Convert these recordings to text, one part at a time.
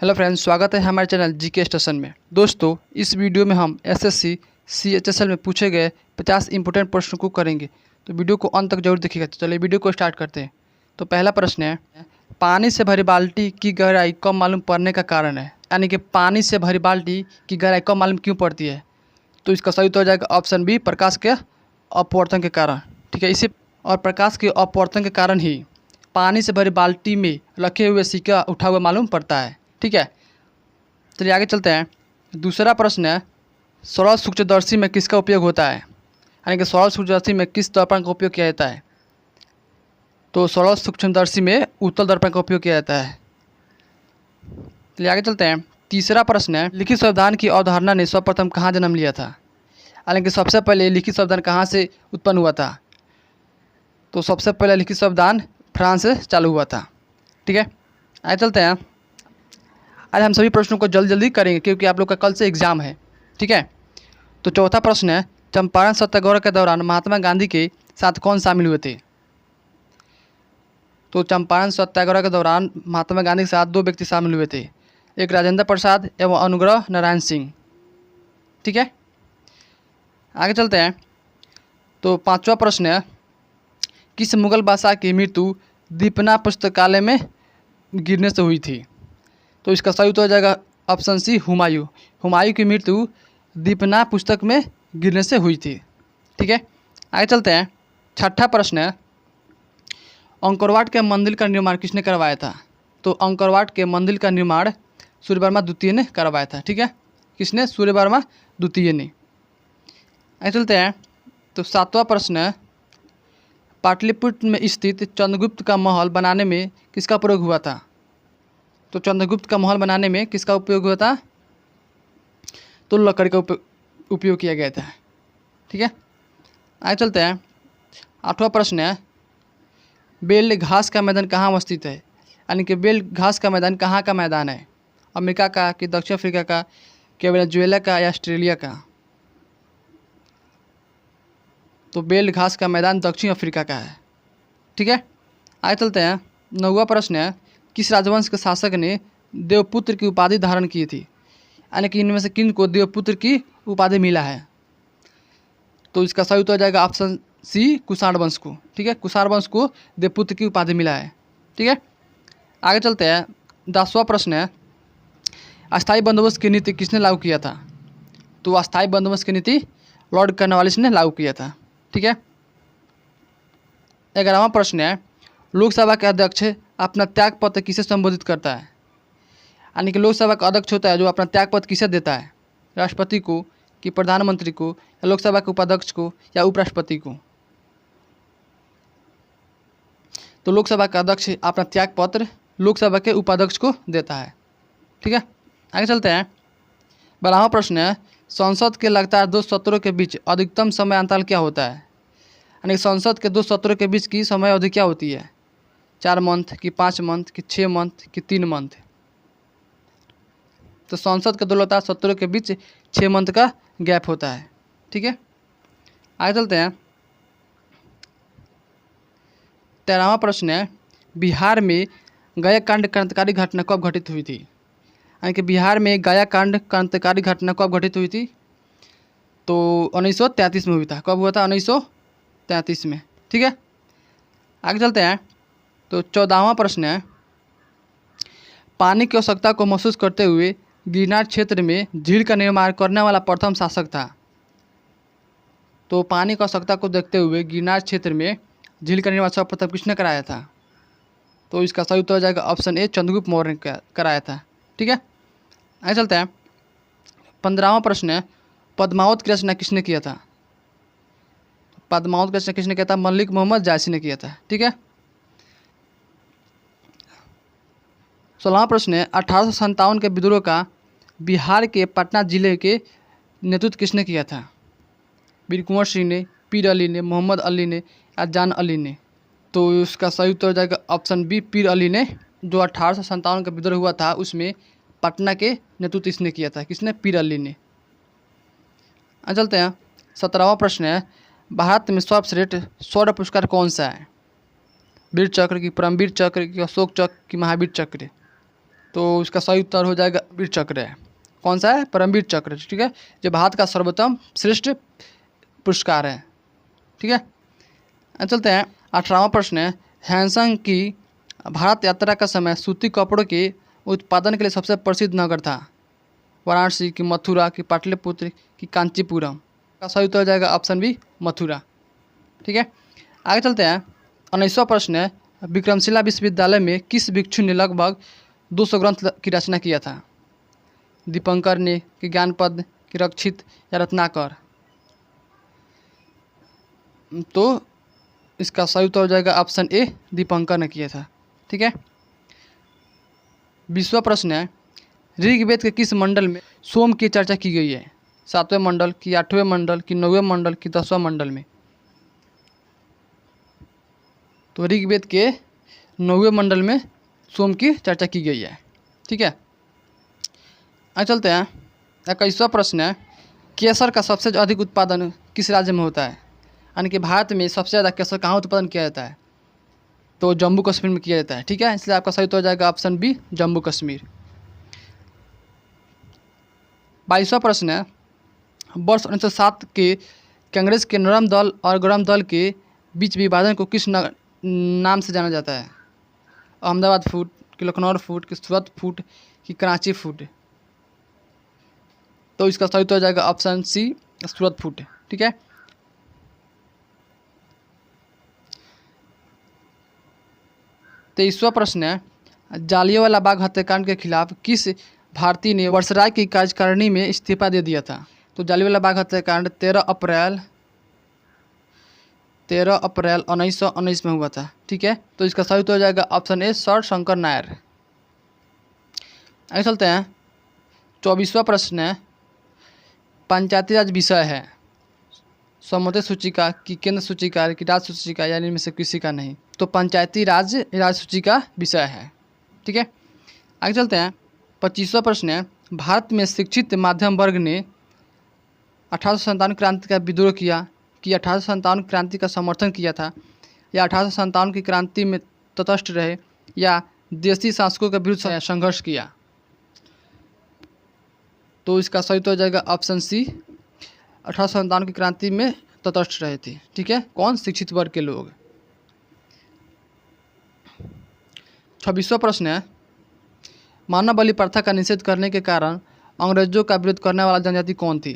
Hello friends, स्वागत है हमारे चैनल जीके स्टेशन में। दोस्तों, इस वीडियो में हम एसएससी सीएचएसएल में पूछे गए 50 इंपोर्टेंट प्रश्नों को करेंगे, तो वीडियो को अंत तक जरूर देखिएगा। तो चलिए वीडियो को स्टार्ट करते हैं। तो पहला प्रश्न है, पानी से भरी बाल्टी की गहराई कम मालूम पड़ने का कारण है। यानी कि पानी से भरी बाल्टी की गहराई कम मालूम क्यों पड़ती है? तो इसका सही उत्तर हो जाएगा ऑप्शन बी, प्रकाश के अपवर्तन के कारण। ठीक है, इसी और प्रकाश के अपवर्तन के कारण ही पानी से भरी बाल्टी में रखे हुए सिक्का उठा हुआ मालूम पड़ता है। ठीक है, चलिए आगे चलते हैं। दूसरा प्रश्न है, सरल सूक्ष्मदर्शी में किसका उपयोग होता है? यानी कि सरल सूक्ष्मदर्शी में किस दर्पण का उपयोग किया जाता है? तो सरल सूक्ष्मदर्शी में उत्तल दर्पण का उपयोग किया जाता है। चलिए आगे चलते हैं। तीसरा प्रश्न है, लिखित संविधान की अवधारणा ने सर्वप्रथम कहाँ जन्म लिया था? यानी कि सबसे पहले लिखित संविधान कहाँ से उत्पन्न हुआ था? तो सबसे पहले लिखित संविधान फ्रांस से चालू हुआ था। ठीक है, आगे चलते हैं। आज हम सभी प्रश्नों को जल्दी जल्दी करेंगे क्योंकि आप लोग का कल से एग्जाम है। ठीक है, तो चौथा प्रश्न है, चंपारण सत्याग्रह के दौरान महात्मा गांधी के साथ कौन शामिल हुए थे? तो चंपारण सत्याग्रह के दौरान महात्मा गांधी के साथ दो व्यक्ति शामिल हुए थे, एक राजेंद्र प्रसाद एवं अनुग्रह नारायण सिंह। ठीक है, आगे चलते हैं। तो पांचवा प्रश्न है, किस मुगल बादशाह की मृत्यु दीपना पुस्तकालय में गिरने से हुई थी? तो इसका सही उत्तर हो जाएगा ऑप्शन सी, हुमायूं। हुमायूं की मृत्यु दीपना पुस्तक में गिरने से हुई थी। ठीक है, आगे चलते हैं। छठा प्रश्न है, अंकोरवाट के मंदिर का निर्माण किसने करवाया था? तो अंकोरवाट के मंदिर का निर्माण सूर्यवर्मा द्वितीय ने करवाया था। ठीक है, किसने? सूर्यवर्मा द्वितीय ने। आगे चलते हैं। तो सातवां प्रश्न है, पाटलिपुत्र में स्थित चंद्रगुप्त का महल बनाने में किसका प्रयोग हुआ था? तो चंद्रगुप्त का महल बनाने में किसका उपयोग हुआ था? तो लकड़ी का उपयोग किया गया था। ठीक है, आगे चलते हैं। आठवां प्रश्न है, बेल घास का मैदान कहाँ अवस्थित है? यानी कि बेल घास का मैदान कहाँ का मैदान है? अमेरिका का, कि दक्षिण अफ्रीका का, कि वेनेजुएला का, या ऑस्ट्रेलिया का? तो बेल घास का मैदान दक्षिण अफ्रीका का है। ठीक है, आगे चलते हैं। नौवां प्रश्न है, किस राजवंश के शासक ने देवपुत्र की उपाधि धारण की थी? यानी कि इनमें से किन को देवपुत्र की उपाधि मिला है? तो इसका सही उत्तर हो जाएगा ऑप्शन सी, कुषाण वंश को। ठीक है, कुषाण वंश को देवपुत्र की उपाधि मिला है। ठीक है, आगे चलते हैं। 10वां प्रश्न है, अस्थायी बंदोबस्त की नीति किसने लागू किया था? तो अस्थायी बंदोबस्त की नीति लॉर्ड कॉर्नवालिस ने लागू किया था। ठीक है, 11वां प्रश्न है, लोकसभा के अध्यक्ष अपना त्यागपत्र किसे संबोधित करता है? यानी कि लोकसभा का अध्यक्ष होता है जो अपना त्यागपत्र किसे देता है? राष्ट्रपति को, कि प्रधानमंत्री को, या लोकसभा के उपाध्यक्ष को, या उपराष्ट्रपति को? तो लोकसभा का अध्यक्ष अपना त्यागपत्र लोकसभा के उपाध्यक्ष को देता है। ठीक है, आगे चलते हैं। 12वां प्रश्न है, संसद के लगातार दो सत्रों के बीच अधिकतम समय अंतराल क्या होता है? यानी संसद के दो सत्रों के बीच की समय अवधि क्या होती है? 4 मंथ, कि 5 मंथ, कि 6 मंथ, कि 3 मंथ? तो संसद के दो लगातार सत्रों के बीच 6 मंथ का गैप होता है। ठीक है, आगे चलते हैं। 13वां प्रश्न है, बिहार में गया कांड क्रांतिकारी घटना कब घटित हुई थी? यानी कि बिहार में गया कांड क्रांतिकारी घटना कब घटित हुई थी? तो 1933 में हुई था। कब हुआ था? 1933 में। ठीक है, आगे चलते हैं। तो 14वां प्रश्न है, पानी की आवश्यकता को महसूस करते हुए गिरनार क्षेत्र में झील का निर्माण करने वाला प्रथम शासक था? तो पानी की आवश्यकता को देखते हुए गिरनार क्षेत्र में झील का निर्माण सर्वप्रथम किसने कराया था? तो इसका सही उत्तर हो जाएगा ऑप्शन ए, चंद्रगुप्त मौर्य ने कराया था। ठीक है, आगे चलते हैं। 15वां प्रश्न है, पद्मावत की रचना किसने किया था? पद्मावत की रचना किसने किया था? मलिक मोहम्मद जायसी ने किया था। ठीक है, 16वां प्रश्न है, 1857 के विद्रोह का बिहार के पटना जिले के नेतृत्व किसने किया था? वीर कुंवर सिंह ने, पीर अली ने, मोहम्मद अली ने, या जान अली ने? तो इसका सही उत्तर हो जाएगा ऑप्शन बी, पीर अली ने। जो 1857 का विद्रोह हुआ था उसमें पटना के नेतृत्व इसने किया था। किसने? पीर अली ने। चलते हैं। 17वां प्रश्न है, भारत में सर्वश्रेष्ठ स्वर्ण पुरस्कार कौन सा है? वीर चक्र, की परमवीर चक्र, की अशोक चक्र, की महावीर चक्र? तो इसका सही उत्तर हो जाएगा परमवीर चक्र है। कौन सा है? परमवीर चक्र। ठीक है, जो भारत का सर्वोत्तम श्रेष्ठ पुरस्कार है। ठीक है, अब चलते हैं 18वां प्रश्न है, हैंसंग की भारत यात्रा का समय सूती कपड़ों के उत्पादन के लिए सबसे प्रसिद्ध नगर था? वाराणसी की, मथुरा की, पाटलिपुत्र की, कांचीपुरम? का सही उत्तर हो जाएगा ऑप्शन बी, मथुरा। ठीक है, आगे चलते हैं 19वां प्रश्न है, विक्रमशिला विश्वविद्यालय में किस भिक्षु ने लगभग 200 ग्रंथ की रचना किया था? दीपंकर ने, कि ज्ञानपद, कि रक्षित या रत्नाकर? तो इसका सही उत्तर हो जाएगा ऑप्शन ए, दीपंकर ने किया था। ठीक है, 20वां प्रश्न है, ऋग्वेद के किस मंडल में सोम की चर्चा की गई है? 7वें मंडल, कि 8वें मंडल, कि 9वें मंडल, कि 10वां मंडल में? तो ऋग्वेद के 9वें मंडल में सोम की चर्चा की गई है। ठीक है, आगे चलते हैं 21वां प्रश्न है, केसर का सबसे अधिक उत्पादन किस राज्य में होता है? यानी कि भारत में सबसे ज़्यादा केसर कहाँ उत्पादन किया जाता है? तो जम्मू कश्मीर में किया जाता है। ठीक है, इसलिए आपका सही उत्तर हो जाएगा ऑप्शन बी, जम्मू कश्मीर। 22वां प्रश्न है, वर्ष 1907 के कांग्रेस के नरम दल और गरम दल के बीच विभाजन को किस नाम से जाना जाता है? अहमदाबाद फूट, कि लखनऊ फूट, कि सूरत फूट, कि कराची फूट? तो इसका सही उत्तर हो जाएगा ऑप्शन सी, सूरत फूट। ठीक है, 23वां प्रश्न है, जालियांवाला बाग हत्याकांड के खिलाफ किस भारतीय ने वर्षराय की कार्यकारिणी में इस्तीफा दे दिया था? तो जालियांवाला बाग हत्याकांड 13 अप्रैल 1919 में हुआ था। ठीक है, तो इसका सही उत्तर हो जाएगा option A, sir Shankar Nair. आगे चलते हैं 24वां प्रश्न है, पंचायती राज विषय है समोते सूचिका, की केंद्र सूचिका, की राज्य सूचिका, या इनमें से किसी का नहीं? तो पंचायती राज राज्य सूचिका विषय है। ठीक है, आगे चलते हैं 25वां प्रश्न है, भारत में शिक्षित माध्यम वर्ग ने 1857 क्रांति का विद्रोह किया, कि 1857 क्रांति का समर्थन किया था, या 1857 की क्रांति में तटस्थ रहे, या देशी शासकों के विरुद्ध संघर्ष किया? तो इसका सही तो हो जाएगा ऑप्शन सी, 1857 की क्रांति में तटस्थ रहे थे। ठीक है, कौन? शिक्षित वर्ग के लोग। 26वां प्रश्न है, मानव बलि प्रथा का निषेध करने के कारण अंग्रेजों का विरोध करने वाला जनजाति कौन थी?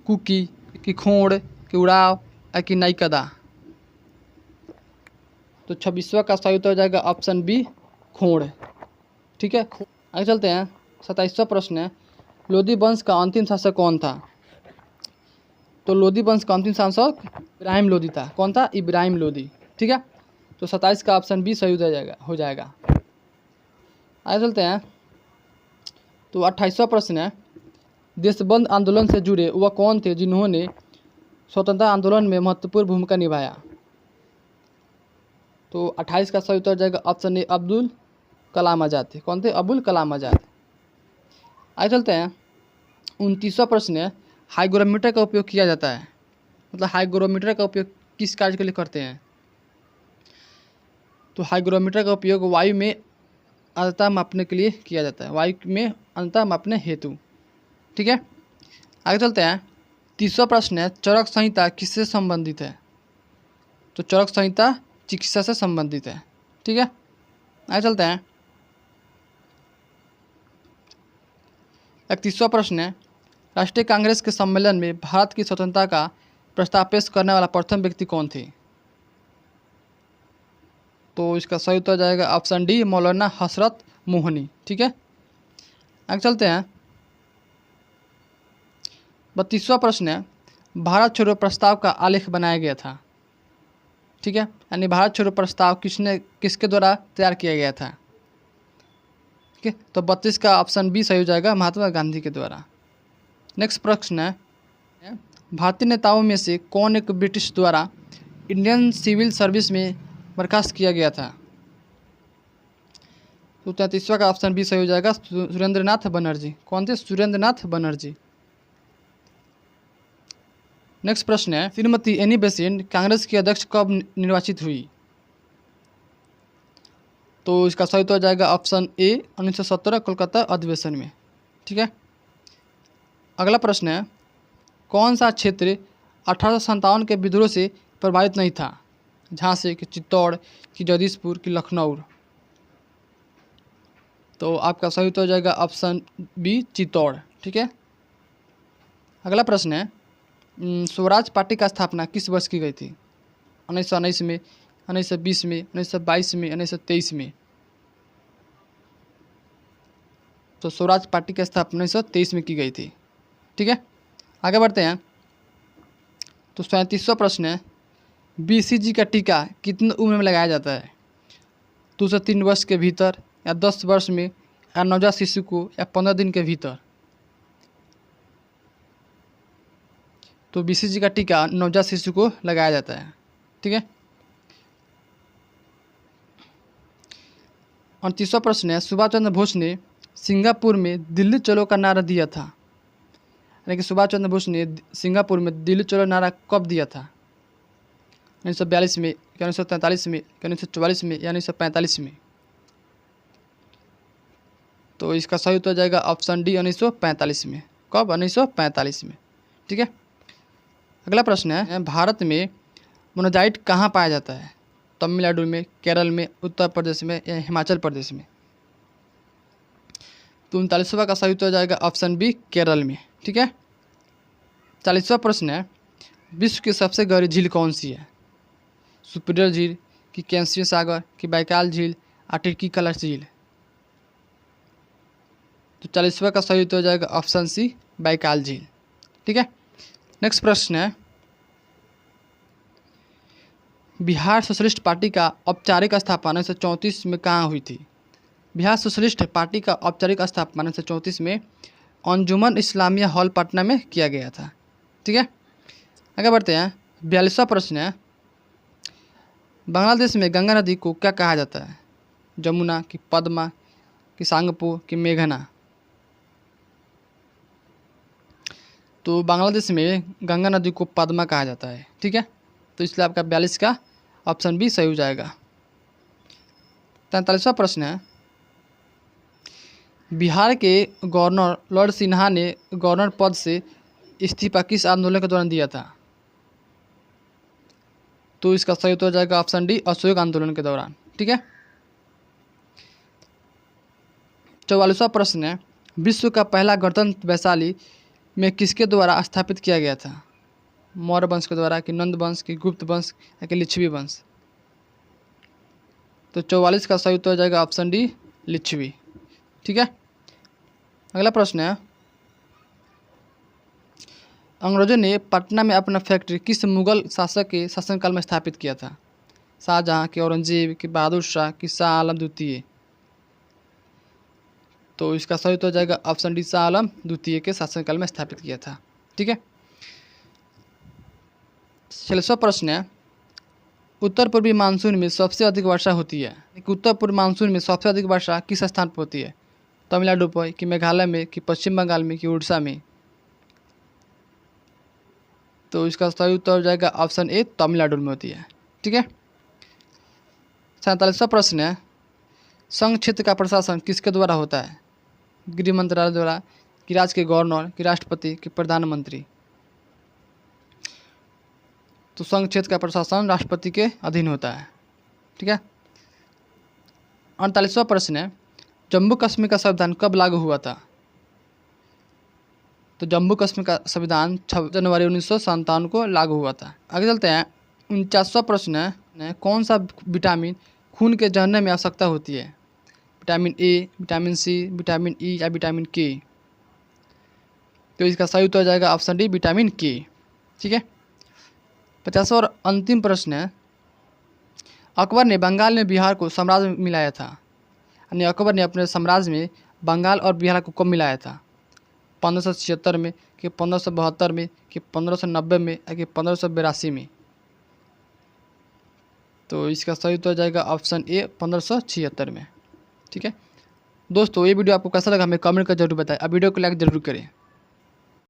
कुकी, कि खोड़, कि उड़ाव, या कि नाइकदा? तो 26वां का सही उत्तर हो जाएगा ऑप्शन बी, खोड़। ठीक है, आगे चलते हैं 27वां प्रश्न है, लोधी वंश का अंतिम शासक कौन था? तो लोधी वंश का अंतिम शासक इब्राहिम लोधी था। कौन था? इब्राहिम लोधी। ठीक है, तो 27 का ऑप्शन बी सही हो जाएगा। आगे चलते हैं तो 28वां प्रश्न है, देशबंद आंदोलन से जुड़े वह कौन थे जिन्होंने स्वतंत्रता आंदोलन में महत्वपूर्ण भूमिका निभाया? तो 28 का सही उत्तर हो जाएगा ऑप्शन ए, अब्दुल कलाम आज़ाद थे। कौन थे? अब्दुल कलाम आज़ाद। आगे चलते हैं 29वां प्रश्न है, हाइग्रोमीटर का उपयोग किया जाता है, मतलब हाइग्रोमीटर का उपयोग किस कार्य के लिए करते हैं? तो हाइग्रोमीटर का उपयोग वायु में आर्द्रता मापने के लिए किया जाता है, वायु में आर्द्रता मापने हेतु। ठीक है, आगे चलते हैं 30वां प्रश्न है, चरक संहिता किससे संबंधित है? तो चरक संहिता चिकित्सा से संबंधित है। ठीक है, आगे चलते हैं 31वां प्रश्न है, राष्ट्रीय कांग्रेस के सम्मेलन में भारत की स्वतंत्रता का प्रस्ताव पेश करने वाला प्रथम व्यक्ति कौन थे? तो इसका सही उत्तर जाएगा ऑप्शन डी, मौलाना हसरत मोहनी। ठीक है, आगे चलते हैं 32वां प्रश्न है, भारत छोड़ो प्रस्ताव का आलेख बनाया गया था। ठीक है, यानी भारत छोड़ो प्रस्ताव किसके द्वारा तैयार किया गया था? ठीक है, तो 32 का ऑप्शन बी सही हो जाएगा, महात्मा गांधी के द्वारा। नेक्स्ट प्रश्न है, भारतीय नेताओं में से कौन एक ब्रिटिश द्वारा इंडियन सिविल सर्विस में बर्खास्त किया गया था? तो 33वां का ऑप्शन बी सही हो जाएगा, सुरेंद्रनाथ बनर्जी। कौन थे? सुरेंद्रनाथ बनर्जी। नेक्स्ट प्रश्न है, श्रीमती एनी बेसेंट कांग्रेस की अध्यक्ष कब निर्वाचित हुई? तो इसका सही उत्तर हो जाएगा ऑप्शन ए 1917 कोलकाता अधिवेशन में। ठीक है। अगला प्रश्न है, कौन सा क्षेत्र 1857 के विद्रोह से प्रभावित नहीं था? झांसी कि चित्तौड़ कि जगदीशपुर कि लखनऊ? तो आपका सही उत्तर हो जाएगा ऑप्शन बी चित्तौड़। ठीक है। अगला प्रश्न है, स्वराज पार्टी का स्थापना किस वर्ष की गई थी? 1919 में, 1920 में, 1922 में, 1923 में? तो स्वराज पार्टी की स्थापना 1923 में की गई थी। ठीक है। आगे बढ़ते हैं। तो 37वां प्रश्न है, BCG का टीका कितनी उम्र में लगाया जाता है? 2 से 3 वर्ष के भीतर, या 10 वर्ष में, या नवजात शिशु को, या 15 दिन के भीतर? तो BCG का टीका नवजात शिशु को लगाया जाता है। ठीक है। 38वां प्रश्न है, सुभाष चंद्र बोस ने सिंगापुर में दिल्ली चलो का नारा दिया था, यानी कि सुभाष चंद्र बोस ने सिंगापुर में दिल्ली चलो नारा कब दिया था? 1942 में, 1943 में, 1944 में, या 1945 में? तो इसका सही उत्तर हो जाएगा ऑप्शन डी 1945 में। कब? 1945 में। ठीक है। अगला प्रश्न है, भारत में मोनाजाइट कहाँ पाया जाता है? तमिलनाडु में, केरल में, उत्तर प्रदेश में, या हिमाचल प्रदेश में? तो 39वां का सही उत्तर हो जाएगा ऑप्शन बी केरल में। ठीक है। 40वां प्रश्न है, विश्व की सबसे गहरी झील कौन सी है? सुपीरियर झील कि कैस्पियन सागर कि बैकाल झील, टिर्कीकला झील? तो 40वां का सही उत्तर हो जाएगा ऑप्शन सी बैकाल झील। ठीक है। नेक्स्ट प्रश्न है, बिहार सोशलिस्ट पार्टी का औपचारिक स्थापना 1934 में कहाँ हुई थी? बिहार सोशलिस्ट पार्टी का औपचारिक स्थापना 1934 में अंजुमन इस्लामिया हॉल पटना में किया गया था। ठीक है। आगे बढ़ते हैं। 42वां प्रश्न है, बांग्लादेश में गंगा नदी को क्या कहा जाता है? जमुना कि पद्मा कि सांगपो कि मेघना? तो बांग्लादेश में गंगा नदी को पद्मा कहा जाता है। ठीक है। तो इसलिए आपका 42 का ऑप्शन बी सही हो जाएगा। 43वां प्रश्न है, बिहार के गवर्नर लॉर्ड सिन्हा ने गवर्नर पद से इस्तीफा किस आंदोलन के दौरान दिया था? तो इसका सही उत्तर हो जाएगा ऑप्शन डी असहयोग आंदोलन के दौरान। ठीक है। 44वां प्रश्न है, विश्व का पहला गणतंत्र वैशाली में किसके द्वारा स्थापित किया गया था? मौर्य वंश के द्वारा कि नंद वंश कि गुप्त वंश या कि लिच्छवी वंश? तो 44 का सही उत्तर हो जाएगा ऑप्शन डी लिच्छवी। ठीक है। अगला प्रश्न है, अंग्रेजों ने पटना में अपना फैक्ट्री किस मुगल शासक के शासनकाल में स्थापित किया था? शाहजहां कि औरंगजेब कि बहादुर शाह कि शाह आलम द्वितीय? तो इसका सही उत्तर हो जाएगा ऑप्शन डी शाह आलम द्वितीय के शासनकाल में स्थापित किया था। ठीक है। 46वां प्रश्न है, उत्तर पूर्वी मानसून में सबसे अधिक वर्षा होती है? उत्तर पूर्व मानसून में सबसे अधिक वर्षा किस स्थान पर होती है? तमिलनाडु पर कि मेघालय में कि पश्चिम बंगाल में कि उड़ीसा में? तो इसका सही उत्तर हो जाएगा ऑप्शन ए तमिलनाडु में होती है। ठीक है। 47वां प्रश्न है, संघ क्षेत्र का प्रशासन किसके द्वारा होता है? गृह मंत्रालय द्वारा कि राज्य के गवर्नर कि राष्ट्रपति कि प्रधानमंत्री? तो संघ क्षेत्र का प्रशासन राष्ट्रपति के अधीन होता है। ठीक है। 48वां प्रश्न है, जम्मू कश्मीर का संविधान कब लागू हुआ था? तो जम्मू कश्मीर का संविधान 6 जनवरी 1957 को लागू हुआ था। आगे चलते हैं। 49वां प्रश्न है, कौन सा विटामिन खून के जरने में आवश्यकता होती है? Vitamin A, vitamin C, vitamin E या विटामिन के? तो इसका सही उत्तर हो जाएगा ऑप्शन डी विटामिन के। ठीक है। 50वां और अंतिम प्रश्न है, अकबर ने बंगाल में बिहार को साम्राज्य में मिलाया था, यानी अकबर ने अपने साम्राज्य में बंगाल और बिहार को कब मिलाया था? 1576 में कि 1572 में कि 1590 में या कि 1582 में? तो इसका सही उत्तर हो जाएगा ऑप्शन ए 1576 में। ठीक है। दोस्तों, ये वीडियो आपको कैसा लगा हमें कमेंट कर जरूर बताएं। अब वीडियो को लाइक जरूर करें।